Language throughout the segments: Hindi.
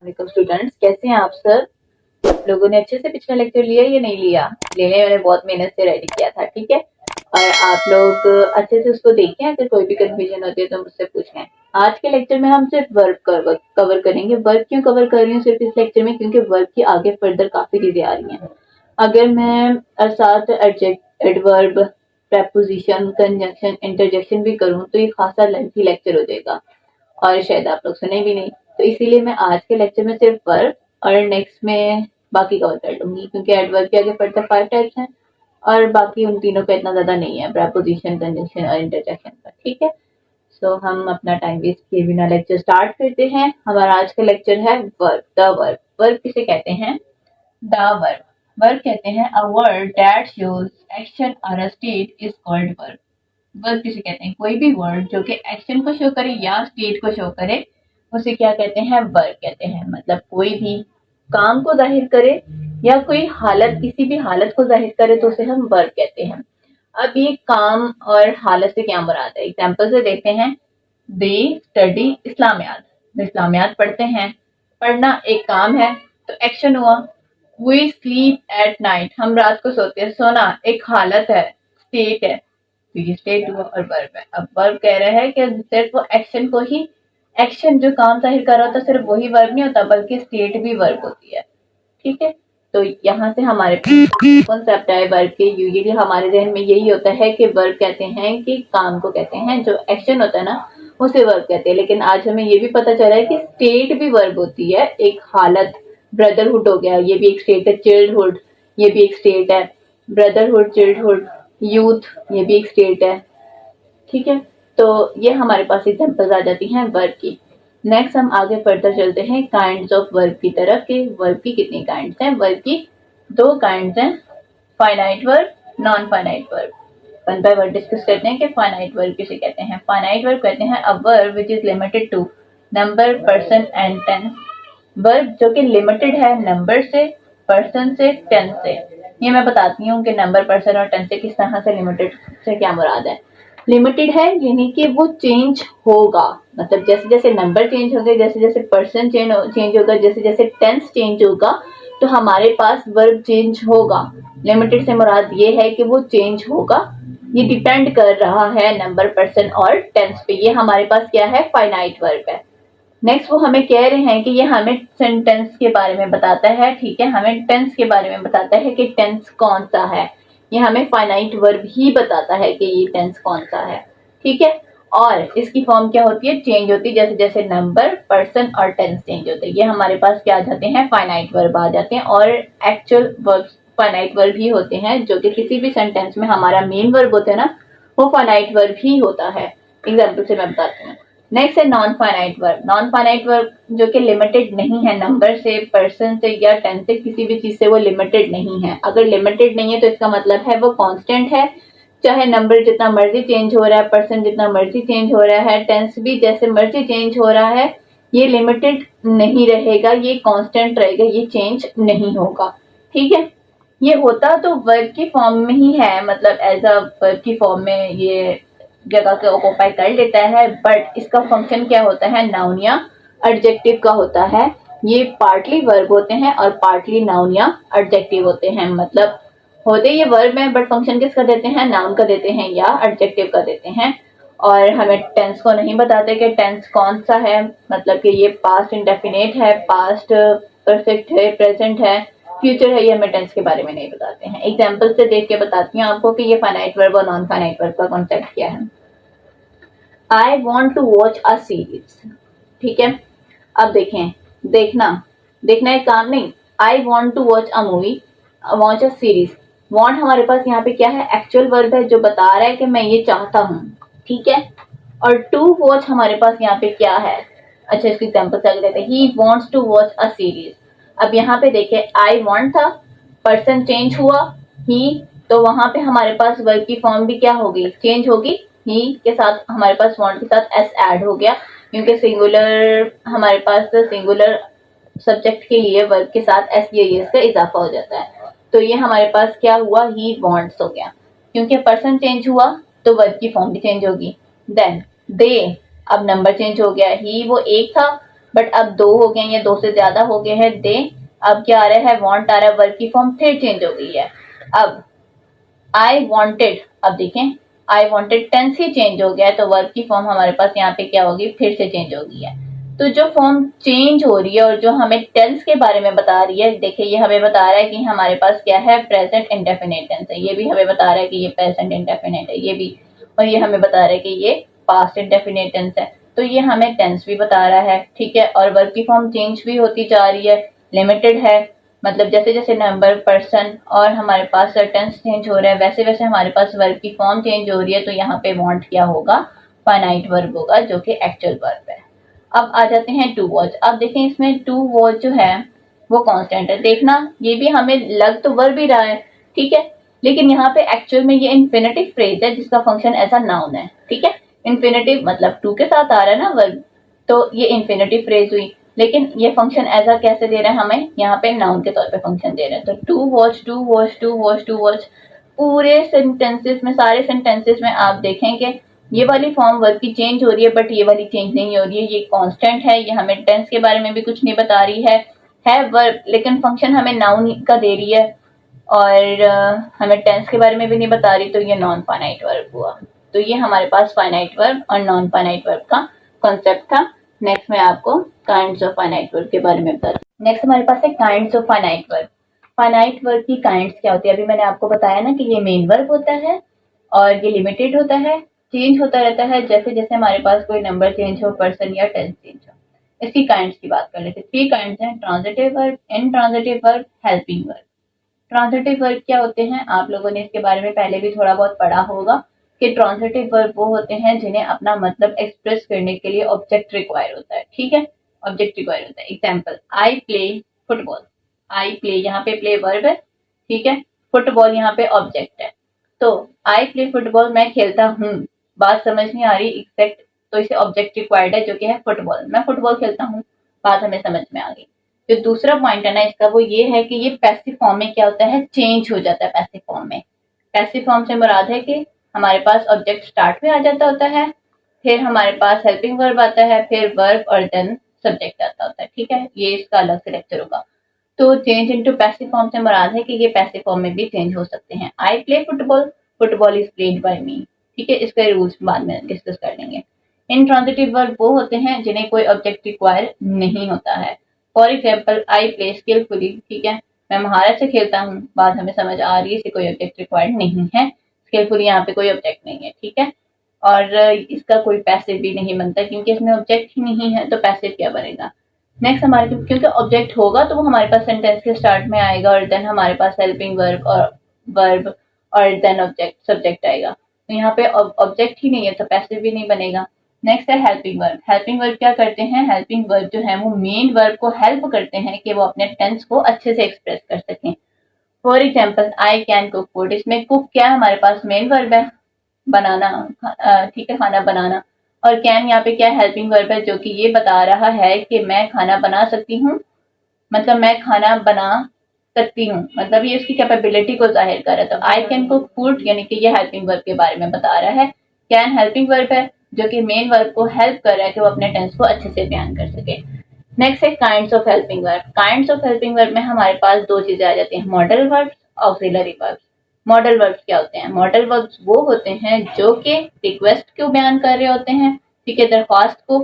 स्टूडेंट्स, कैसे हैं आप सर? लोगों ने अच्छे से पिछला लेक्चर लिया या नहीं लिया? लेने मैंने बहुत मेहनत से रेडी किया था, ठीक है। और आप लोग अच्छे से उसको देखें, अगर कोई भी कंफ्यूजन होती है तो मुझसे पूछें। आज के लेक्चर में हम सिर्फ वर्ब कवर करेंगे। वर्ब क्यों कवर कर रही हूँ सिर्फ इस लेक्चर में? क्योंकि वर्ब की आगे फर्दर काफी चीजें आ रही हैं। अगर मैं साथ एडजेक्ट एडवर्ब प्रेपोजिशन कंजंक्शन इंटरजेक्शन भी करूँ तो ये खासा लेंथी लेक्चर हो जाएगा और शायद आप लोग सुने भी नहीं। तो इसीलिए मैं आज के लेक्चर में सिर्फ वर्ब और नेक्स्ट में बाकी कवर कर लूंगी, क्योंकि एडवर्ब के आगे फर्दर 5 टाइप्स हैं और बाकी उन तीनों का इतना ज्यादा नहीं है, प्रेपोजिशन कंजंक्शन और इंटरजेक्शन का, ठीक है। सो हम अपना टाइम वेस्ट किए बिना लेक्चर स्टार्ट करते हैं। हमारा आज का लेक्चर है वर्ब। The verb. वर्ब किसे कहते हैं? The verb. वर्ब कहते हैं a word that shows action और a state is called verb. Verb किसे कहते हैं? कोई भी वर्ड जो कि एक्शन को शो करे या स्टेट को शो करे उसे क्या कहते हैं? वर्ब कहते हैं। मतलब कोई भी काम को जाहिर करे या कोई हालत, किसी भी हालत को जाहिर करे तो उसे हम वर्ब कहते हैं। अब ये काम और हालत से क्या मुराद है? एग्जाम्पल से देखते हैं। They study इस्लामियात। इस्लामियात पढ़ते हैं। पढ़ना एक काम है तो एक्शन हुआ। We sleep at night. हम रात को सोते हैं। सोना एक हालत है, स्टेट है, तो ये स्टेट हुआ और वर्ब है। अब वर्ब कह रहा है कि सिर्फ वो एक्शन को ही, एक्शन जो काम जाहिर कर रहा होता सिर्फ वही वर्ब नहीं होता बल्कि स्टेट भी वर्ब होती है, ठीक है। तो यहाँ से हमारे कॉन्सेप्ट है वर्ब के। यूजुअली हमारे जहन में यही होता है कि वर्ब कहते हैं कि काम को कहते हैं, जो एक्शन होता है ना उसे वर्ब कहते हैं। लेकिन आज हमें ये भी पता चला है कि स्टेट भी वर्ब होती है। एक हालत, ब्रदरहुड हो गया, ये भी एक स्टेट है। चिल्डहुड, ये भी एक स्टेट है। ब्रदरहुड, चिल्डहुड, यूथ, ये भी एक स्टेट है, ठीक है। तो ये हमारे पास एग्जांपल्स आ जाती हैं वर्ब की। नेक्स्ट हम आगे फर्दर चलते हैं काइंड्स ऑफ वर्ब की तरफ कि वर्ब की कितनी काइंड्स हैं। वर्ब की 2 काइंड्स हैं, finite verb, non finite verb. One by one discuss करते हैं कि फाइनाइट वर्ब किसे कहते हैं। फाइनाइट वर्ब कहते हैं a verb which is limited to number, person and tense. Verb जो कि लिमिटेड है नंबर से, पर्सन से, टेंस से। ये मैं बताती हूँ कि नंबर, पर्सन और टेंस से किस तरह से लिमिटेड से क्या मुराद है। लिमिटेड है यानी कि वो चेंज होगा, मतलब जैसे जैसे नंबर चेंज होंगे, जैसे जैसे पर्सन चेंज होगा, जैसे जैसे टेंस चेंज होगा तो हमारे पास वर्ब चेंज होगा। लिमिटेड से मुराद ये है कि वो चेंज होगा। ये डिपेंड कर रहा है नंबर, पर्सन और टेंस पे। ये हमारे पास क्या है? फाइनाइट वर्ब है। नेक्स्ट वो हमें कह रहे हैं कि ये हमें सेंटेंस के बारे में बताता है, ठीक है। हमें टेंस के बारे में बताता है कि टेंस कौन सा है। ये हमें फाइनाइट वर्ब ही बताता है कि ये टेंस कौन सा है, ठीक है। और इसकी फॉर्म क्या होती है? चेंज होती है जैसे जैसे नंबर, पर्सन और टेंस चेंज होते हैं। ये हमारे पास क्या आ जाते हैं? फाइनाइट वर्ब आ जाते हैं। और एक्चुअल वर्ब फाइनाइट वर्ब ही होते हैं, जो कि किसी भी सेंटेंस में हमारा मेन वर्ब होता है ना, वो फाइनाइट वर्ब ही होता है। एग्जाम्पल से मैं बताती हूँ। नेक्स्ट है non finite verb. Non finite verb जो कि लिमिटेड नहीं है नंबर से, पर्सन से या टेंस से, किसी भी चीज से वो लिमिटेड नहीं है। अगर लिमिटेड नहीं है तो इसका मतलब है वो कांस्टेंट है। चाहे नंबर जितना मर्जी चेंज हो रहा है, पर्सन जितना मर्जी चेंज हो रहा है, टेंस भी जैसे मर्जी चेंज हो रहा है, ये लिमिटेड नहीं रहेगा, ये कांस्टेंट रहेगा, ये चेंज नहीं होगा, ठीक है। ये होता तो वर्ब की फॉर्म में ही है, मतलब एज अ वर्ब की फॉर्म में ये जगह को ऑक्यूपाई कर लेता है, बट इसका फंक्शन क्या होता है? नाउन या एडजेक्टिव का होता है। ये पार्टली वर्ब होते हैं और पार्टली नाउन या एडजेक्टिव होते हैं। मतलब होते ये वर्ब है बट फंक्शन किसका देते हैं? नाउन का देते हैं या एडजेक्टिव का देते हैं। और हमें टेंस को नहीं बताते कि टेंस कौन सा है, मतलब कि ये पास्ट इंडेफिनिट है, पास्ट परफेक्ट है, प्रेजेंट है, फ्यूचर है, ये हमें टेंस के बारे में नहीं बताते हैं। एग्जाम्पल से देख के बताती हूँ आपको कि ये फाइनाइट वर्ब और नॉन फाइनाइट वर्ब का कॉन्सेप्ट क्या है। I want to watch a series, ठीक है। अब देखें, देखना, देखना एक काम नहीं। I want to watch a movie, watch a series. Want हमारे पास यहाँ पे क्या है? एक्चुअल वर्ब है जो बता रहा है कि मैं ये चाहता हूँ, ठीक है। और टू वॉच हमारे पास यहाँ पे क्या है? अच्छा, इसकी एग्जाम्पल चल देते हैं। He wants to watch a series. अब यहाँ पे देखे, आई वॉन्ट था, पर्सन चेंज हुआ, ही, तो वहां पे हमारे पास वर्ब की फॉर्म भी क्या होगी? चेंज होगी। ही के साथ हमारे पास वॉन्ट के साथ एस ऐड हो गया, क्योंकि सिंगुलर हमारे पास सिंगुलर सब्जेक्ट के लिए वर्ब के साथ एस या एस का इजाफा हो जाता है। तो ये हमारे पास क्या हुआ? ही वॉन्ट्स हो गया। क्योंकि पर्सन चेंज हुआ तो वर्ब की फॉर्म भी चेंज होगी। देन दे, अब नंबर चेंज हो गया। ही वो एक था, बट अब 2 हो गए या 2 से ज्यादा हो गए हैं दे। अब क्या आ रहा है, वांट आ रहा है, वर्ब की फॉर्म फिर चेंज हो गई है। अब आई वांटेड, अब देखें आई वांटेड टेंस ही चेंज हो गया है, तो वर्ब की फॉर्म हमारे पास यहाँ पे क्या होगी, फिर से चेंज हो गई है। तो जो फॉर्म चेंज हो रही है और जो हमें टेंस के बारे में बता रही है, देखिए ये हमें बता रहा है कि हमारे पास क्या है, प्रेजेंट इंडेफिनिट टेंस है। ये भी हमें बता रहा है कि ये प्रेजेंट इंडेफिनिट है, ये भी, और ये हमें बता रहा है कि ये पास्ट इंडेफिनिट टेंस है। तो ये हमें टेंस भी बता रहा है, ठीक है। और वर्ब की फॉर्म चेंज भी होती जा रही है, लिमिटेड है, मतलब जैसे जैसे नंबर, पर्सन और हमारे पास टेंस चेंज हो रहा है, वैसे वैसे हमारे पास वर्ब की फॉर्म चेंज हो रही है। तो यहाँ पे वांट क्या होगा, फाइनाइट वर्ब होगा, जो कि एक्चुअल वर्ब है। अब आ जाते हैं टू वॉच। अब देखें इसमें टू वॉच जो है वो कांस्टेंट है। देखना ये भी हमें लग तो वर्ब ही रहा है, ठीक है, लेकिन यहाँ पे एक्चुअल में ये इन्फिनेटिव फ्रेज है जिसका फंक्शन एज अ नाउन है, ठीक है। इन्फिनेटिव मतलब टू के साथ आ रहा है ना वर्ब, तो ये इन्फिनेटिव फ्रेज हुई, लेकिन ये फंक्शन एज अ कैसे दे रहा है हमें, यहाँ पे नाउन के तौर पे फंक्शन दे रहा है। तो to watch, to watch, to watch, to watch, पूरे सेंटेंसेस में, सारे सेंटेंसेस में आप देखेंगे ये वाली फॉर्म वर्ब की चेंज हो रही है, बट ये वाली चेंज नहीं हो रही है, ये कांस्टेंट है। ये हमें टेंस के बारे में भी कुछ नहीं बता रही है वर्ब, लेकिन फंक्शन हमें नाउन का दे रही है, और हमें टेंस के बारे में भी नहीं बता रही, तो ये नॉन फाइनाइट वर्ब हुआ। तो ये हमारे पास फाइनाइट वर्ब और नॉन फाइनाइट वर्ब का कॉन्सेप्ट था। नेक्स्ट मैं आपको काइंड्स ऑफ फाइनाइट वर्ब के बारे में बताती हूँ। नेक्स्ट हमारे पास है kinds of finite verb. Finite verb की काइंड्स क्या होती है, अभी मैंने आपको बताया ना कि ये मेन वर्ब होता है और ये लिमिटेड होता है, चेंज होता रहता है जैसे जैसे हमारे पास कोई नंबर चेंज हो, पर्सन या टेंस चेंज हो। इसकी काइंड्स की बात कर लेते हैं। 3 काइंड्स हैं, transitive verb, intransitive verb, helping verb. Transitive verb क्या होते हैं, आप लोगों ने इसके बारे में पहले भी थोड़ा बहुत पढ़ा होगा कि ट्रांजिटिव वर्ब वो होते हैं जिन्हें अपना मतलब एक्सप्रेस करने के लिए ऑब्जेक्ट रिक्वायर होता है, ठीक है, ऑब्जेक्ट रिक्वायर होता है। Example, I play football. I play, यहाँ पे प्ले वर्ब है, ठीक है, फुटबॉल यहाँ पे ऑब्जेक्ट है। तो आई प्ले फुटबॉल, मैं खेलता हूँ, बात समझ नहीं आ रही एग्जैक्ट, तो इसे ऑब्जेक्ट रिक्वायर्ड है जो कि है फुटबॉल, मैं फुटबॉल खेलता हूँ, बात हमें समझ में आ गई। जो दूसरा पॉइंट है ना इसका, वो ये है कि ये पैसिव फॉर्म में क्या होता है, चेंज हो जाता है पैसिव फॉर्म में। पैसिव फॉर्म से मुराद है कि हमारे पास ऑब्जेक्ट स्टार्ट में आ जाता होता है, फिर हमारे पास हेल्पिंग वर्ब आता है, फिर वर्ब और देन सब्जेक्ट आता होता है, ठीक है। ये इसका अलग से लेक्चर होगा। तो चेंज इनटू पैसिव फॉर्म से मुराद है कि ये पैसिव फॉर्म में भी चेंज हो सकते हैं। I play football, football is played by me, ठीक है, इसके रूल्स बाद में डिस्कस कर लेंगे। इनट्रांजिटिव वर्ब वो होते हैं जिन्हें कोई ऑब्जेक्ट रिक्वायर नहीं होता है। For example, I play skilfully, ठीक है, मैं महारत से खेलता हूँ, बात हमें समझ आ रही है, इसे कोई ऑब्जेक्ट रिक्वायर्ड नहीं है। स्किलफुली यहाँ पे कोई ऑब्जेक्ट नहीं है, ठीक है, और इसका कोई पैसिव भी नहीं बनता क्योंकि इसमें ऑब्जेक्ट ही नहीं है, तो पैसिव क्या बनेगा। नेक्स्ट हमारे, क्योंकि ऑब्जेक्ट होगा तो वो हमारे पास सेंटेंस के स्टार्ट में आएगा, और देन हमारे पास हेल्पिंग वर्ब और देन ऑब्जेक्ट सब्जेक्ट आएगा। तो यहाँ पे ऑब्जेक्ट ही नहीं है तो पैसिव भी नहीं बनेगा। नेक्स्ट है हेल्पिंग वर्ब। हेल्पिंग वर्ब क्या करते हैं, हेल्पिंग वर्ब जो है वो मेन वर्ब को हेल्प करते हैं कि वो अपने टेंस को अच्छे से एक्सप्रेस कर सकें। For example, I can cook food, इसमें कुक क्या है, हमारे पास मेन वर्ब है, बनाना, ठीक है, खाना बनाना, और कैन यहाँ पे क्या हेल्पिंग वर्ब है जो कि ये बता रहा है कि मैं खाना बना सकती हूँ, मतलब मैं खाना बना सकती हूँ, मतलब ये उसकी कैपेबिलिटी को जाहिर कर रहा है। तो आई कैन कुक फूड यानी कि ये हेल्पिंग वर्ब के बारे में बता रहा है। कैन हेल्पिंग वर्ब है जो कि मेन वर्ब को हेल्प कर रहा है कि वो अपने टेंस को अच्छे से बयान कर सके। नेक्स्ट है kinds of helping verb. Kinds of helping verb में हमारे पास 2 चीजें आ जाती हैं, modal verbs, auxiliary verbs. Modal verbs क्या होते हैं, मॉडल वर्ब्स वो होते हैं जो कि रिक्वेस्ट को बयान कर रहे होते हैं, ठीक है, दरख्वास्त को,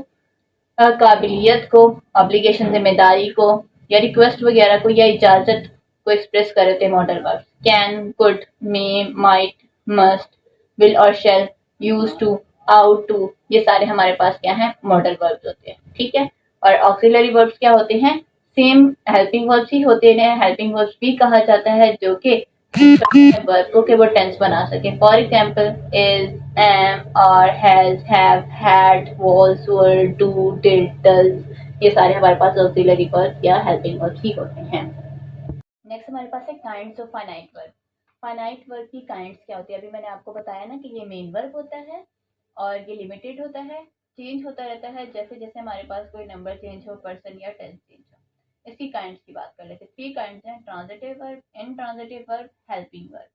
काबिलियत को, ऑब्लिगेशन जिम्मेदारी को, या रिक्वेस्ट वगैरह को या इजाजत को एक्सप्रेस कर रहे थे modal verb. Can, could, may, might, must, will और shall, use to, ought to, ये सारे हमारे पास क्या है, मॉडल वर्ब्स होते हैं, ठीक है। और ऑक्सिलरी वर्ब्स क्या होते हैं, सेम हेल्पिंग वर्ब्स ही होते हैं, हेल्पिंग वर्ब्स भी कहा जाता है जो कि वर्ब को कि वो टेंस बना सके। For example, is, am, are, has, have, had, was, were, do, did, does, ये सारे हमारे पास ऑक्सिलरी वर्ब या हेल्पिंग वर्ब ही होते हैं। नेक्स्ट हमारे पास है kinds of finite verb. Finite verb की काइंड्स क्या होती है, अभी मैंने आपको बताया ना कि ये मेन वर्ब होता है और ये लिमिटेड होता है, चेंज होता रहता है जैसे जैसे हमारे पास कोई नंबर चेंज हो, पर्सन या टेंस चेंज हो। इसकी काइंड्स की बात कर लेते हैं। 3 काइंड्स हैं, transitive verb, intransitive verb, helping verb.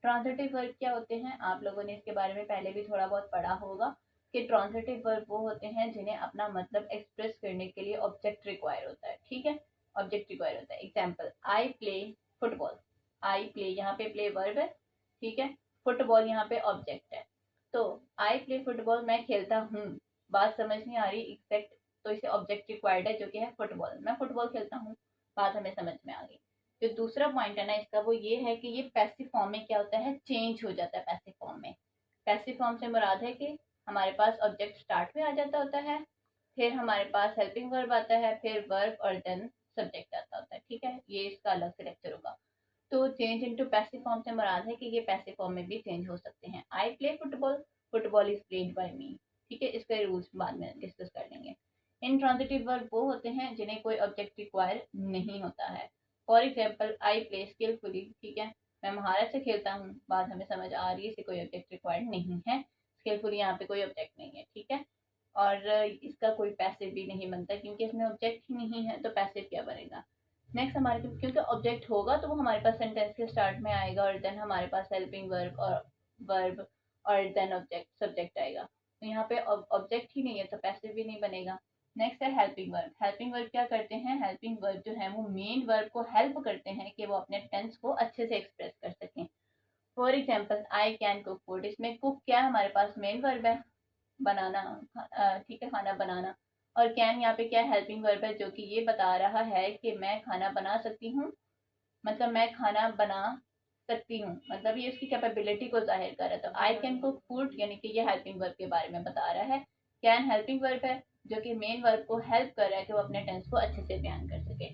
Transitive verb क्या होते हैं, आप लोगों ने इसके बारे में पहले भी थोड़ा बहुत पढ़ा होगा कि ट्रांजिटिव वर्ब वो होते हैं जिन्हें अपना मतलब एक्सप्रेस करने के लिए ऑब्जेक्ट रिक्वायर होता है, ठीक है, ऑब्जेक्ट रिक्वायर होता है। Example, I play football. I play, यहाँ पे प्ले वर्ब है, ठीक है, फुटबॉल यहाँ पे ऑब्जेक्ट है। तो आई प्ले फुटबॉल, मैं खेलता हूँ, बात समझ नहीं आ रही एग्जैक्ट, तो इसे ऑब्जेक्ट रिक्वायर्ड है जो कि है फुटबॉल, मैं फुटबॉल खेलता हूँ, बात हमें समझ में आ गई। जो दूसरा पॉइंट है ना इसका, वो ये है कि ये पैसिव फॉर्म में क्या होता है, चेंज हो जाता है पैसिव फॉर्म में। पैसिव फॉर्म से मुराद है कि हमारे पास ऑब्जेक्ट स्टार्ट में आ जाता होता है, फिर हमारे पास हेल्पिंग वर्ब आता है, फिर वर्ब और देन सब्जेक्ट आता होता है, ठीक है, ये इसका अलग से लेक्चर होगा। तो चेंज इनटू पैसिव फॉर्म से मुराद है कि ये पैसिव फॉर्म में भी चेंज हो सकते हैं। I play football, football is played by me, ठीक है, इसके रूल्स बाद में डिस्कस कर लेंगे। इनट्रांजिटिव वर्ब वो होते हैं जिन्हें कोई ऑब्जेक्ट रिक्वायर नहीं होता है। For example, I play skilfully, ठीक है, मैं महारत से खेलता हूँ, बात हमें समझ आ रही है, इसे कोई ऑब्जेक्ट रिक्वायर्ड नहीं है, स्किलफुली यहाँ पे कोई ऑब्जेक्ट नहीं है, ठीक है, और इसका कोई पैसिव भी नहीं बनता क्योंकि इसमें ऑब्जेक्ट ही नहीं है, तो पैसिव क्या बनेगा। नेक्स्ट हमारे पास, क्योंकि ऑब्जेक्ट होगा तो वो हमारे पास सेंटेंस के स्टार्ट में आएगा, और देन हमारे पास हेल्पिंग वर्ब और देन ऑब्जेक्ट सब्जेक्ट आएगा। तो यहाँ पे ऑब्जेक्ट ही नहीं है तो पैसिव भी नहीं बनेगा। नेक्स्ट है हेल्पिंग वर्ब। हेल्पिंग वर्ब क्या करते हैं, हेल्पिंग वर्ब जो है वो मेन वर्ब को हेल्प करते हैं कि वो अपने टेंस को अच्छे से एक्सप्रेस कर सकें। For example, I can cook food, इसमें कुक क्या है, हमारे पास मेन वर्ब है, बनाना, ठीक है, खाना बनाना, और कैन यहाँ पे क्या हेल्पिंग वर्ब है जो कि ये बता रहा है कि मैं खाना बना सकती हूँ, मतलब मैं खाना बना सकती हूँ, मतलब ये उसकी कैपेबिलिटी को जाहिर कर रहा है। तो आई कैन कुक फूड यानी कि ये हेल्पिंग वर्ब के बारे में बता रहा है। कैन हेल्पिंग वर्ब है जो कि मेन वर्ब को हेल्प कर रहा है कि वो अपने टेंस को अच्छे से बयान कर सके।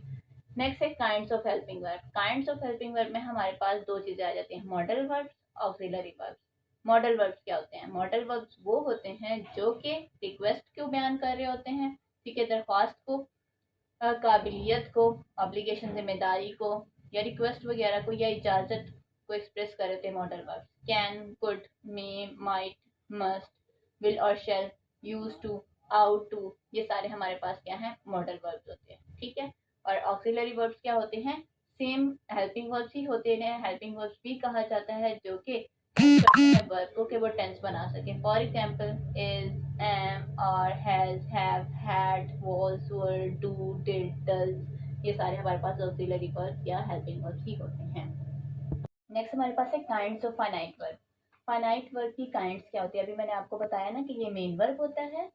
नेक्स्ट है kinds of helping verb. Kinds of helping verb में हमारे पास दो चीजें आ जाती हैं, modal verbs, auxiliary verbs. Modal verbs क्या होते हैं, मॉडल वर्ब्स वो होते हैं जो कि रिक्वेस्ट को बयान कर रहे होते हैं, ठीक है, दरख्वास्त को, काबिलियत को, ऑब्लिगेशन जिम्मेदारी को, या रिक्वेस्ट वगैरह को, या इजाज़त को एक्सप्रेस कर रहे थे modal verbs. Can, could, may, might, must, will और shall, use to, ought to, ये सारे हमारे पास क्या हैं, मॉडल वर्ब्स होते हैं, ठीक है। और ऑक्सिलरी वर्ब्स क्या होते हैं, सेम हेल्पिंग वर्ब्स ही होते हैं, हेल्पिंग वर्ब्स भी कहा जाता है जो कि वर्ब को कि वो टेंस बना सके। For example, is, am, are, has, have, had, was, were, do, did, does, ये सारे हमारे पास ऑक्सिलरी वर्ब या हेल्पिंग वर्ब ही होते हैं। नेक्स्ट हमारे पास है kinds of finite verb. Finite verb की काइंड्स क्या होती है, अभी मैंने आपको बताया ना कि ये मेन वर्ब होता है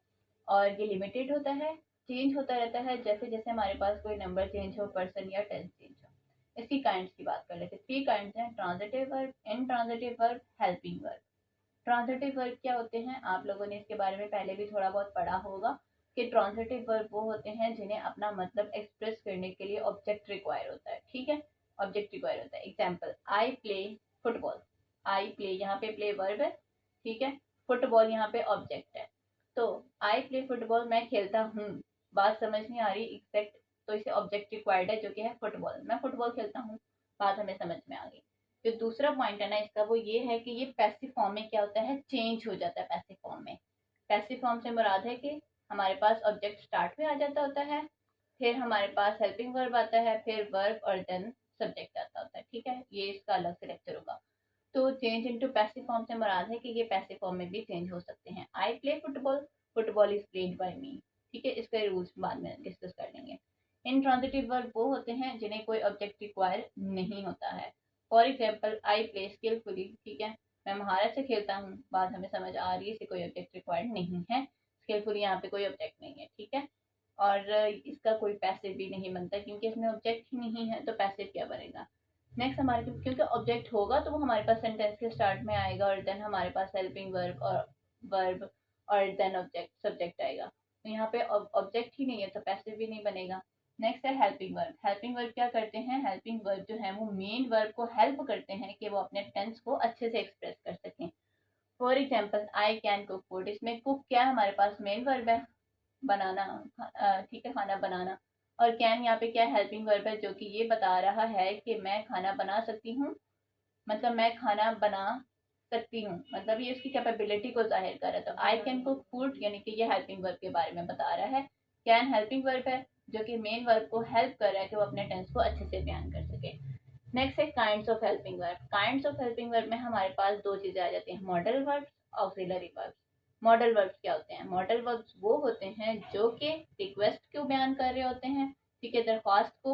और ये लिमिटेड होता है, चेंज होता रहता है जैसे जैसे हमारे पास कोई नंबर चेंज हो, पर्सन या टेंस चेंज हो। इसकी काइंड्स की बात कर लेते हैं। 3 काइंड्स हैं, transitive verb, intransitive verb, helping verb. Transitive verb क्या होते हैं, आप लोगों ने इसके बारे में पहले भी थोड़ा बहुत पढ़ा होगा कि ट्रांजिटिव वर्ब वो होते हैं जिन्हें अपना मतलब एक्सप्रेस करने के लिए ऑब्जेक्ट रिक्वायर होता है, ठीक है, ऑब्जेक्ट रिक्वायर होता है। Example, I play football. I play, यहाँ पे प्ले वर्ब है, ठीक है, फुटबॉल यहाँ पे ऑब्जेक्ट है। तो आई प्ले फुटबॉल, मैं खेलता हूँ, बात समझ नहीं आ रही एग्जैक्ट, तो इसे ऑब्जेक्ट रिक्वायर्ड है जो कि है फुटबॉल, मैं फुटबॉल खेलता हूँ, बात हमें समझ में आ गई। जो दूसरा पॉइंट है ना इसका, वो ये है कि ये पैसिव फॉर्म में क्या होता है, चेंज हो जाता है पैसिव फॉर्म में। पैसिव फॉर्म से मुराद है कि हमारे पास ऑब्जेक्ट स्टार्ट में आ जाता होता है, फिर हमारे पास हेल्पिंग वर्ब आता है, फिर वर्ब और देन सब्जेक्ट आता होता है, ठीक है, ये इसका अलग से लेक्चर होगा। तो चेंज इनटू पैसिव फॉर्म से मुराद है कि ये पैसिव फॉर्म में भी चेंज हो सकते हैं। I play football, football is played by me, ठीक है, इसके रूल्स बाद में डिस्कस कर लेंगे। इनट्रांजिटिव वर्ब वो होते हैं जिन्हें कोई ऑब्जेक्ट रिक्वायर नहीं होता है। For example, I play skilfully, ठीक है, मैं महारत से खेलता हूँ, बात हमें समझ आ रही है, इसे कोई ऑब्जेक्ट रिक्वायर्ड नहीं है, स्किलफुली यहाँ पे कोई ऑब्जेक्ट नहीं है, ठीक है, और इसका कोई पैसिव भी नहीं बनता क्योंकि इसमें ऑब्जेक्ट ही नहीं है, तो पैसिव क्या बनेगा। नेक्स्ट हमारे पास, क्योंकि ऑब्जेक्ट होगा तो वो हमारे पास सेंटेंस के स्टार्ट में आएगा, और देन हमारे पास हेल्पिंग वर्ब और देन ऑब्जेक्ट सब्जेक्ट आएगा। तो यहाँ पे ऑब्जेक्ट ही नहीं है तो पैसिव भी नहीं बनेगा। नेक्स्ट है हेल्पिंग वर्ब। हेल्पिंग वर्ब क्या करते हैं, हेल्पिंग वर्ब जो है वो मेन वर्ब को हेल्प करते हैं कि वो अपने टेंस को अच्छे से एक्सप्रेस कर सकें। For example, I can cook food, इसमें कुक क्या है, हमारे पास मेन वर्ब है, बनाना, ठीक है, खाना बनाना, और कैन यहाँ पे क्या हेल्पिंग वर्ब है जो कि ये बता रहा है कि मैं खाना बना सकती हूँ, मतलब मैं खाना बना सकती हूँ, मतलब ये उसकी कैपेबिलिटी को जाहिर कर रहा है। तो आई कैन कुक फूड यानी कि ये हेल्पिंग वर्ब के बारे में बता रहा है। कैन हेल्पिंग वर्ब है जो कि मेन वर्ब को हेल्प कर रहा है कि वो अपने टेंस को अच्छे से बयान कर सके। नेक्स्ट है kinds of helping verb. Kinds of helping verb में हमारे पास दो चीजें आ जाती हैं, modal verbs, auxiliary verbs. Modal verbs क्या होते हैं? मॉडल वर्ब्स वो होते हैं जो कि रिक्वेस्ट को बयान कर रहे होते हैं, ठीक है, दरख्वास्त को,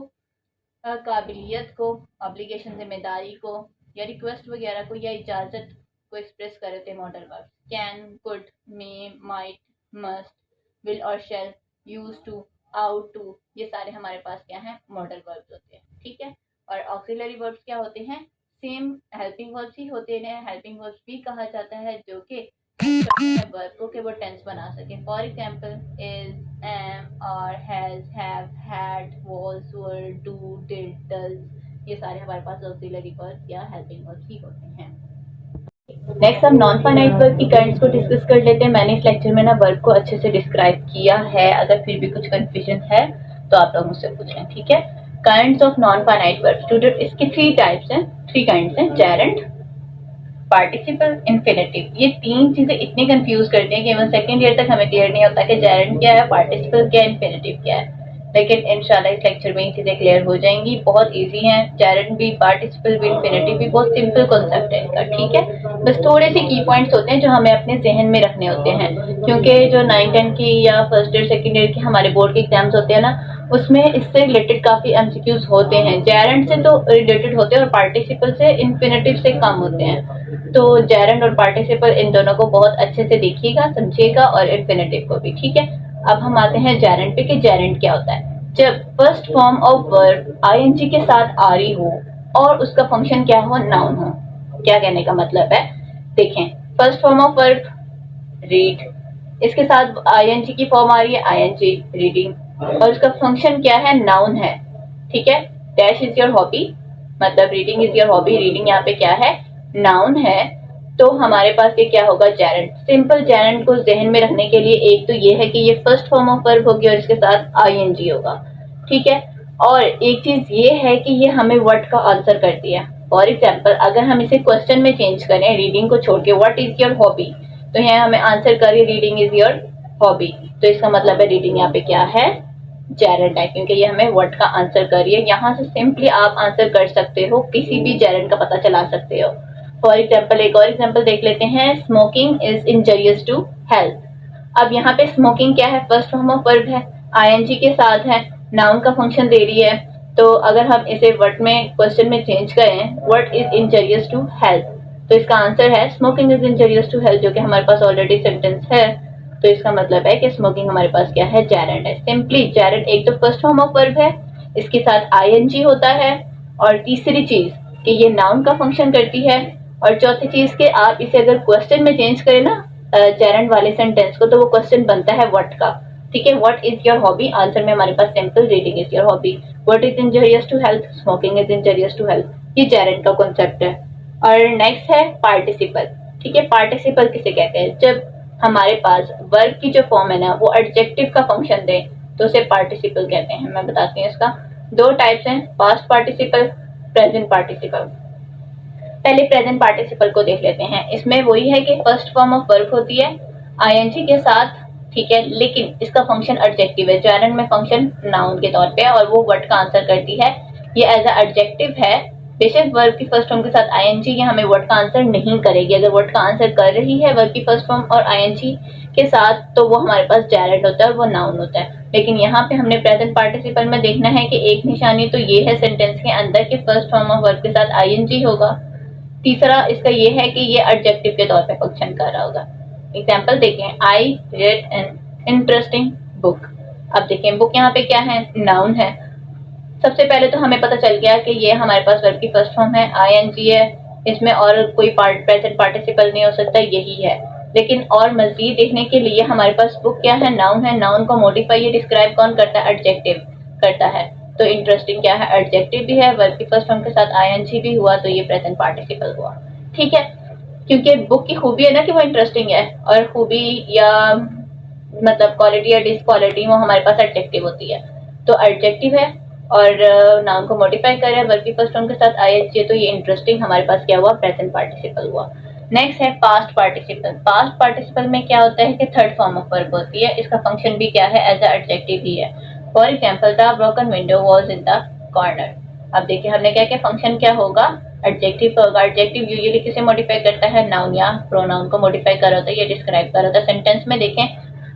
काबिलियत को, ऑब्लिगेशन जिम्मेदारी को, या रिक्वेस्ट वगैरह को या इजाज़त को एक्सप्रेस कर रहे थे modal verbs. Can, could, may, might, must, will और शैल, यूज टू, आउट टू, ये सारे हमारे पास क्या हैं? मॉडल वर्ब्स होते हैं, ठीक है। और ऑक्सिलरी वर्ब्स क्या होते हैं? सेम हेल्पिंग वर्ब्स ही होते हैं। हेल्पिंग वर्ब्स भी कहा जाता है जो कि वर्ब को कि वो टेंस बना सके। For example is, am, are, has, have, had, was, were, do, did, does, ये सारे हमारे पास ऑक्सिलरी वर्ब्स या हेल्पिंग वर्ब्स ही होते हैं। नेक्स्ट हम नॉन फाइनाइट वर्ब की काइंड्स को डिस्कस कर लेते हैं। मैंने इस लेक्चर में ना वर्ब को अच्छे से डिस्क्राइब किया है, अगर फिर भी कुछ कंफ्यूजन है तो आप लोग मुझसे पूछें, ठीक है। Kinds of non finite verb, student इसके 3 टाइप्स हैं, 3 काइंड्स हैं, जेरेंड, पार्टिसिपल, इन्फिनेटिव। ये 3 चीजें इतनी कंफ्यूज करती हैं कि इवन सेकंड ईयर तक हमें क्लियर नहीं होता कि जेरेंड क्या है, पार्टिसिपल क्या है, इन्फिनेटिव क्या है। लेकिन इंशाल्लाह इस लेक्चर में ये चीजें क्लियर हो जाएंगी, बहुत इजी हैं। जेरेंड भी, पार्टिसिपल भी, इन्फिनेटिव भी, बहुत सिंपल कॉन्सेप्ट है इनका, ठीक है। बस थोड़े से की पॉइंट्स होते हैं जो हमें अपने जहन में रखने होते हैं, क्योंकि जो 9-10 की या फर्स्ट ईयर सेकंड ईयर के हमारे बोर्ड के एग्जाम्स होते हैं ना, उसमें इससे रिलेटेड काफी एमसीक्यूज होते हैं। जेरेंड से तो रिलेटेड होते हैं और पार्टिसिपल से, इन्फिनेटिव से कम होते हैं। तो जेरेंड और पार्टिसिपल इन दोनों को बहुत अच्छे से देखिएगा, समझिएगा, और इन्फिनेटिव को भी, ठीक है। अब हम आते हैं जेरेंड पे कि जेरेंड क्या होता है। जब first form of verb ING के साथ आ रही हो और उसका फंक्शन क्या हो? नाउन हो। क्या कहने का मतलब है? देखें, first form of verb read, इसके साथ आईएनजी की फॉर्म आ रही है आईएनजी, रीडिंग, और उसका फंक्शन क्या है? नाउन है, ठीक है। डैश इज योर हॉबी, मतलब reading is your hobby, reading यहाँ पे क्या है? नाउन है। तो हमारे पास ये क्या होगा? जेरेंड। सिंपल जेरेंड को जहन में रखने के लिए एक तो ये है कि ये फर्स्ट फॉर्म ऑफ वर्ब होगी और इसके साथ आईएनजी होगा, ठीक है। और एक चीज ये है कि ये हमें वर्ड का आंसर करती है। फॉर एग्जाम्पल अगर हम इसे क्वेश्चन में चेंज करें, रीडिंग को छोड़ के, व्हाट इज योर हॉबी, तो यहाँ हमें आंसर करिए रीडिंग इज योर हॉबी, तो इसका मतलब है रीडिंग यहाँ पे क्या है? जेरेंड है, क्योंकि ये हमें वर्ड का आंसर कर रही है। यहाँ से सिंपली आप आंसर कर सकते हो, किसी भी जेरेंड का पता चला सकते हो। फॉर एग्जाम्पल एक और एग्जाम्पल देख लेते हैं, smoking is injurious to health. अब यहाँ पे स्मोकिंग क्या है? फर्स्ट फॉर्म ऑफ वर्ब है, आईएनजी के साथ है, नाउन का फंक्शन दे रही है। तो अगर हम इसे वर्ड में, क्वेश्चन में चेंज करें, what is injurious to health, तो इसका आंसर है smoking is injurious to health, जो कि हमारे पास ऑलरेडी सेंटेंस है। तो इसका मतलब है कि स्मोकिंग हमारे पास क्या है? जेरेंड है। सिंपली जेरेंड एक तो फर्स्ट फॉर्म ऑफ वर्ब है, इसके साथ आईएनजी होता है, और तीसरी चीज कि ये नाउन का फंक्शन करती है, और चौथी चीज के आप इसे अगर क्वेश्चन में चेंज करें ना जेरेंड वाले सेंटेंस को, तो वो क्वेश्चन बनता है व्हाट का, ठीक है। What is your hobby, answer में हमारे पास simple reading is your hobby. What is injurious to health, smoking is injurious to health, ये जेरेंड का कॉन्सेप्ट है। और नेक्स्ट है पार्टिसिपल, ठीक है। पार्टिसिपल किसे कहते हैं? जब हमारे पास वर्ब की जो फॉर्म है ना, वो एडजेक्टिव का फंक्शन दे तो उसे पार्टिसिपल कहते हैं। मैं बताती हूँ इसका 2 टाइप्स हैं, पास्ट पार्टिसिपल, प्रेजेंट पार्टिसिपल। पहले प्रेजेंट पार्टिसिपल को देख लेते हैं। इसमें वही है कि फर्स्ट फॉर्म ऑफ वर्ब होती है आईएनजी के साथ, ठीक है, लेकिन इसका फंक्शन एडजेक्टिव है। जेरेंड में फंक्शन नाउन के तौर पे है और वो वर्ड का आंसर करती है। ये एज अ एडजेक्टिव है, बेशक वर्ब की फर्स्ट फॉर्म के साथ आईएनजी ये हमें वर्ड का आंसर नहीं करेगी। अगर वर्ड का आंसर कर रही है वर्ब की फर्स्ट फॉर्म और आईएनजी के साथ, तो वो हमारे पास जेरेंड होता है और वो नाउन होता है। लेकिन यहाँ पे हमने प्रेजेंट पार्टिसिपल में देखना है कि एक निशानी तो ये है सेंटेंस के अंदर कि फर्स्ट फॉर्म ऑफ वर्ब के साथ आईएनजी होगा। तीसरा इसका ये है कि ये एडजेक्टिव के तौर पे फंक्शन कर रहा होगा। एग्जाम्पल देखें, I read an interesting book. अब देखें बुक यहाँ पे क्या है? नाउन है। सबसे पहले तो हमें पता चल गया कि ये हमारे पास वर्ब की फर्स्ट फॉर्म है, आईएनजी है, इसमें और कोई प्रेजेंट पार्टिसिपल नहीं हो सकता, यही है। लेकिन और मजीद देखने के लिए हमारे पास बुक क्या है? नाउन है। नाउन को मॉडिफाई या डिस्क्राइब कौन करता है? एडजेक्टिव करता है। तो इंटरेस्टिंग क्या है? एडजेक्टिव भी है, वर्ब की फर्स्ट फॉर्म के साथ आईएनजी भी हुआ, तो ये प्रेजेंट पार्टिसिपल हुआ, ठीक है। क्योंकि बुक की खूबी है ना कि वो इंटरेस्टिंग है, और खूबी या मतलब क्वालिटी या डिसक्वालिटी वो हमारे पास एडजेक्टिव होती है। तो एडजेक्टिव है और नाउन को मॉडिफाई कर रहा है, वर्ब की फर्स्ट फॉर्म के साथ आईएनजी, तो ये इंटरेस्टिंग हमारे पास क्या हुआ? प्रेजेंट पार्टिसिपल हुआ। नेक्स्ट है पास्ट पार्टिसिपल। पास्ट पार्टिसिपल में क्या होता है कि थर्ड फॉर्म ऑफ वर्ब होती है, इसका फंक्शन भी क्या है? एज अ एडजेक्टिव ही है। For example the broken window was in the corner. अब देखिए हमने क्या क्या फंक्शन क्या होगा? एडजेक्टिव का होगा। एडजेक्टिव यूजुअली किसे मॉडिफाई करता है, नाउन या प्रोनाउन को मॉडिफाई कर रहा होता है, ये डिस्क्राइब कर रहा होता है। सेंटेंस में देखें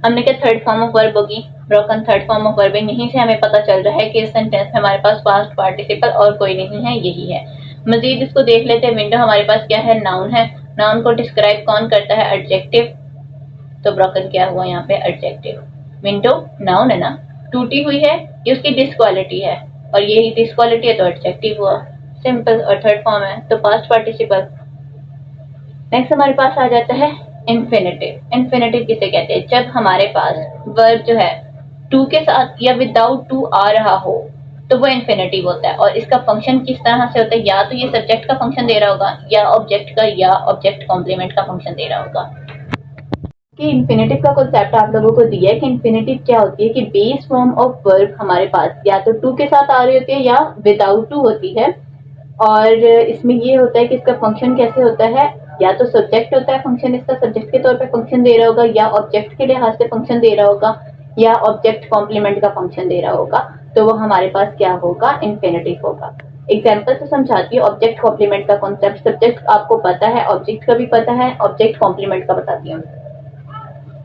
हमने क्या थर्ड फॉर्म ऑफ वर्ब होगी, broken third form of verb है। यहीं से हमें पता चल रहा है कि इस सेंटेंस में हमारे पास पास्ट पार्टिसिपल और कोई नहीं है, यही है। मजीद इसको देख लेते हैं। विंडो हमारे पास क्या है, नाउन है। नाउन को डिस्क्राइब कौन करता है, एडजेक्टिव। तो ब्रोकन क्या हुआ यहाँ पे, एडजेक्टिव। विंडो नाउन है ना, टूटी हुई है, ये उसकी डिसक्वालिटी है, और यही डिसक्वालिटी है तो एडजेक्टिव हुआ, सिंपल। और थर्ड फॉर्म है तो पास्ट पार्टिसिपल। नेक्स्ट हमारे पास आ जाता है इन्फिनेटिव। इन्फिनेटिव किसे कहते हैं, जब हमारे पास वर्ब जो है टू के साथ या विदाउट टू आ रहा हो तो वो इन्फिनेटिव होता है। और इसका फंक्शन किस तरह से होता है, या तो ये सब्जेक्ट का फंक्शन दे रहा होगा, या ऑब्जेक्ट का, या ऑब्जेक्ट कॉम्प्लीमेंट का फंक्शन दे रहा होगा। कि इन्फिनेटिव का कॉन्सेप्ट आप लोगों को दिया है कि इन्फिनेटिव क्या होती है, कि बेस फॉर्म ऑफ वर्ब हमारे पास या तो टू के साथ आ रही होती है या विदाउट टू होती है। और इसमें ये होता है कि इसका फंक्शन कैसे होता है, या तो सब्जेक्ट होता है फंक्शन इसका, सब्जेक्ट के तौर पे फंक्शन दे रहा होगा, या ऑब्जेक्ट के लिहाज से फंक्शन दे रहा होगा, या ऑब्जेक्ट कॉम्प्लीमेंट का फंक्शन दे रहा होगा। तो वो हमारे पास क्या होगा, इन्फिनेटिव होगा। एग्जाम्पल से समझाती है ऑब्जेक्ट कॉम्प्लीमेंट का कॉन्सेप्ट। सब्जेक्ट आपको पता है, ऑब्जेक्ट का भी पता है, ऑब्जेक्ट कॉम्प्लीमेंट का बताती हूँ।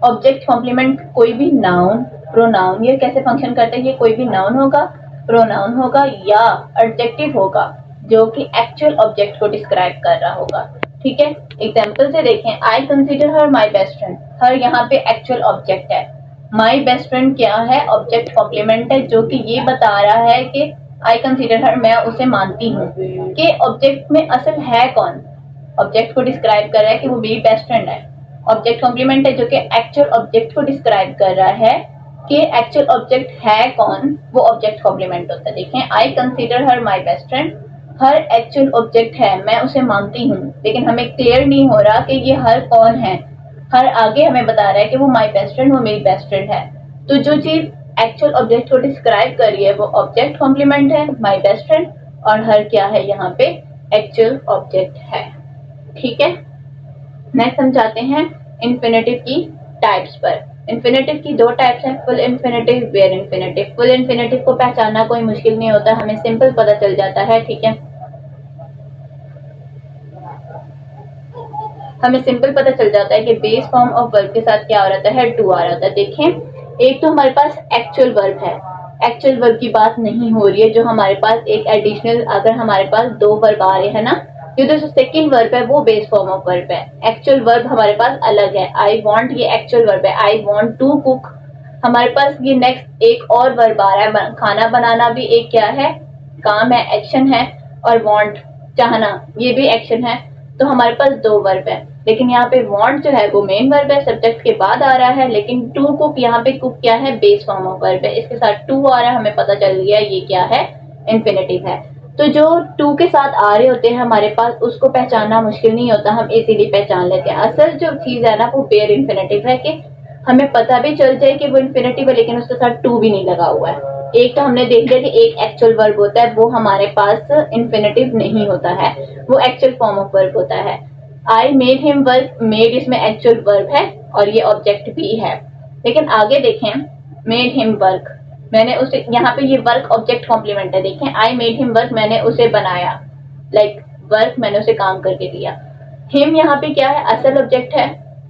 ऑब्जेक्ट कॉम्प्लीमेंट कोई भी नाउन, प्रोनाउन, ये कैसे फंक्शन करता है, ये कोई भी नाउन होगा, प्रोनाउन होगा, या एडजेक्टिव होगा जो कि एक्चुअल ऑब्जेक्ट को डिस्क्राइब कर रहा होगा। ठीक है, एग्जाम्पल से देखें। I consider her my best friend. Her यहाँ पे एक्चुअल ऑब्जेक्ट है, माई बेस्ट फ्रेंड क्या है, ऑब्जेक्ट कॉम्प्लीमेंट है, जो कि ये बता रहा है कि आई कंसीडर हर, मैं उसे मानती हूँ। कि ऑब्जेक्ट में असल है कौन, ऑब्जेक्ट को डिस्क्राइब कर रहा है कि वो मेरी बेस्ट फ्रेंड है। ऑब्जेक्ट कॉम्प्लीमेंट है जो कि एक्चुअल ऑब्जेक्ट को डिस्क्राइब कर रहा है कि एक्चुअल ऑब्जेक्ट है कौन, वो ऑब्जेक्ट कॉम्प्लीमेंट होता है। देखें, I consider her my best friend, her actual object है, मैं उसे मानती हूँ, लेकिन हमें क्लियर नहीं हो रहा कि ये हर कौन है। हर आगे हमें बता रहा है कि वो माई बेस्ट फ्रेंड, वो मेरी बेस्ट फ्रेंड है। तो जो चीज एक्चुअल ऑब्जेक्ट को डिस्क्राइब कर रही है वो ऑब्जेक्ट कॉम्प्लीमेंट है, माई बेस्ट फ्रेंड, और हर क्या है यहाँ पे, एक्चुअल ऑब्जेक्ट है। ठीक है, नेक्स्ट हम जाते हैं इन्फिनेटिव की टाइप्स पर। इन्फिनेटिव की दो टाइप्स हैं, full infinitive, bare infinitive. Full infinitive को पहचानना कोई मुश्किल नहीं होता, हमें सिंपल पता चल जाता है। ठीक है, हमें सिंपल पता चल जाता है कि बेस फॉर्म ऑफ वर्ब के साथ क्या आ रहा है, टू आ रहा है। देखें, एक तो हमारे पास एक्चुअल वर्ब है, एक्चुअल वर्ब की बात नहीं हो रही है, जो हमारे पास एक एडिशनल, अगर हमारे पास दो वर्ब आ रहे हैं ना, जो तो सेकेंड वर्ब है वो बेस फॉर्म ऑफ वर्ब है। एक्चुअल वर्ब हमारे पास अलग है। आई वॉन्ट, ये एक्चुअल वर्ब है, आई वॉन्ट टू कुक। हमारे पास ये नेक्स्ट एक और वर्ब आ रहा है, खाना बनाना भी एक क्या है, काम है, एक्शन है, और वॉन्ट, चाहना, ये भी एक्शन है। तो हमारे पास दो वर्ब है, लेकिन यहाँ पे वॉन्ट जो है वो मेन वर्ब है, सब्जेक्ट के बाद आ रहा है। लेकिन टू कुक, यहाँ पे कुक क्या है, बेस फॉर्म ऑफ वर्ब है, इसके साथ टू आ रहा है, हमें पता चल गया ये क्या है, इन्फिनेटिव है। तो जो टू के साथ आ रहे होते हैं हमारे पास, उसको पहचानना मुश्किल नहीं होता, हम इजीली पहचान लेते हैं। असल जो चीज है ना वो बेयर इन्फिनेटिव है, कि हमें पता भी चल जाए कि वो इन्फिनेटिव है लेकिन उसके साथ टू भी नहीं लगा हुआ है। एक तो हमने देख लिया कि एक एक्चुअल वर्ब होता है, वो हमारे पास इन्फिनेटिव नहीं होता है, वो एक्चुअल फॉर्म ऑफ वर्ब होता है। I made him work, made इसमें एक्चुअल वर्ब है और ये ऑब्जेक्ट भी है। लेकिन आगे देखें, मेड हिम वर्क, मैंने उसे, यहाँ पे ये वर्क ऑब्जेक्ट कॉम्प्लीमेंट है। देखें, आई मेड हिम वर्क, मैंने उसे बनाया, लाइक वर्क, मैंने उसे काम करके दिया। हिम यहाँ पे क्या है, असल ऑब्जेक्ट है,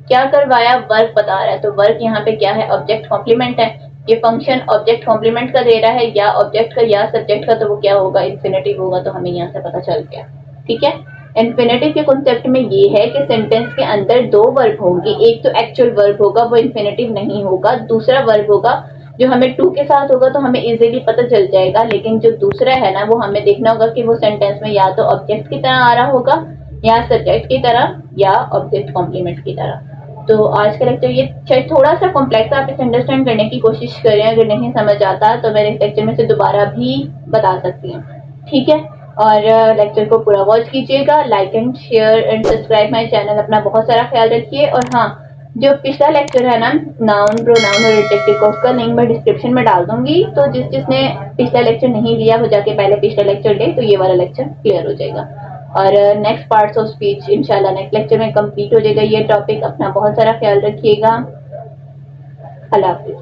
क्या करवाया, वर्क बता रहा है, तो वर्क यहाँ पे क्या है, ऑब्जेक्ट कॉम्प्लीमेंट है। ये फंक्शन ऑब्जेक्ट कॉम्प्लीमेंट का दे रहा है, या ऑब्जेक्ट का या सब्जेक्ट का, तो वो क्या होगा, इन्फिनेटिव होगा। तो हमें यहाँ से पता चल गया। ठीक है, इन्फिनेटिव के कॉन्सेप्ट में ये है कि सेंटेंस के अंदर दो वर्ब होंगे, एक तो एक्चुअल वर्ब होगा, वो इन्फिनेटिव नहीं होगा, दूसरा वर्ब होगा जो हमें टू के साथ होगा, तो हमें इजीली पता चल जाएगा। लेकिन जो दूसरा है ना, वो हमें देखना होगा कि वो सेंटेंस में या तो ऑब्जेक्ट की तरह आ रहा होगा, या सब्जेक्ट की तरह, या ऑब्जेक्ट कॉम्प्लीमेंट की तरह। तो आज का लेक्चर ये शायद थोड़ा सा कॉम्प्लेक्स, आप इसे अंडरस्टैंड करने की कोशिश करें, अगर नहीं समझ आता तो मैं इस लेक्चर में से दोबारा भी बता सकती हूँ। ठीक है, और लेक्चर को पूरा वॉच कीजिएगा, like and share and subscribe my channel, अपना बहुत सारा ख्याल रखिए। और हाँ, जो पिछला लेक्चर है ना, नाउन, प्रोनाउन और एडजेक्टिव का, उसका लिंक मैं डिस्क्रिप्शन में डाल दूंगी, तो जिसने पिछला लेक्चर नहीं लिया वो जाके पहले पिछला लेक्चर ले, तो ये वाला लेक्चर क्लियर हो जाएगा। और नेक्स्ट पार्ट्स ऑफ स्पीच इंशाल्लाह नेक्स्ट लेक्चर में कंप्लीट हो जाएगा ये टॉपिक। अपना बहुत सारा ख्याल रखिएगा। अल्लाह हाफिज।